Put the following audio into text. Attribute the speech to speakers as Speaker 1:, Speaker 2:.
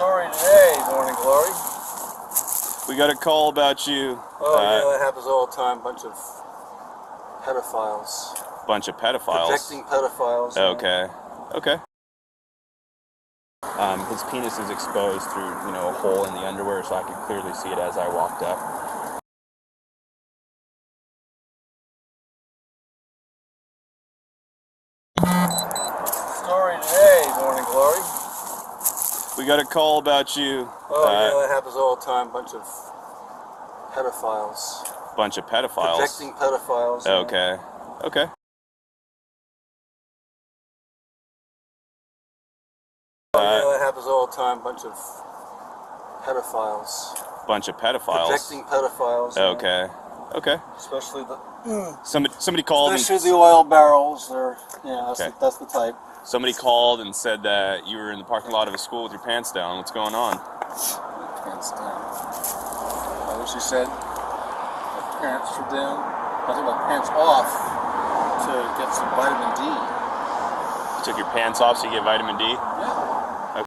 Speaker 1: story today, Morning Glory.
Speaker 2: We got a call about you.
Speaker 1: Oh yeah, that happens all the time. Bunch of pedophiles.
Speaker 2: Bunch of pedophiles.
Speaker 1: Projecting pedophiles.
Speaker 2: Okay. Okay. His penis is exposed through, a hole in the underwear, so I could clearly see it as I walked up.
Speaker 1: Story today, Morning Glory.
Speaker 2: We got a call about you.
Speaker 1: Oh yeah, that happens all the time. Bunch of pedophiles.
Speaker 2: Bunch of pedophiles.
Speaker 1: Projecting pedophiles.
Speaker 2: Okay. Okay.
Speaker 1: Oh yeah, that happens all the time. Bunch of pedophiles.
Speaker 2: Bunch of pedophiles.
Speaker 1: Projecting pedophiles.
Speaker 2: Okay. Okay.
Speaker 1: Especially the
Speaker 2: Somebody called.
Speaker 1: Especially the oil barrels. They're that's the type.
Speaker 2: Somebody called and said that you were in the parking lot of a school with your pants down. What's going on?
Speaker 1: Pants down. That's what she said. My pants were down. I took my pants off to get some vitamin D.
Speaker 2: You took your pants off so you get vitamin D?
Speaker 1: Yeah.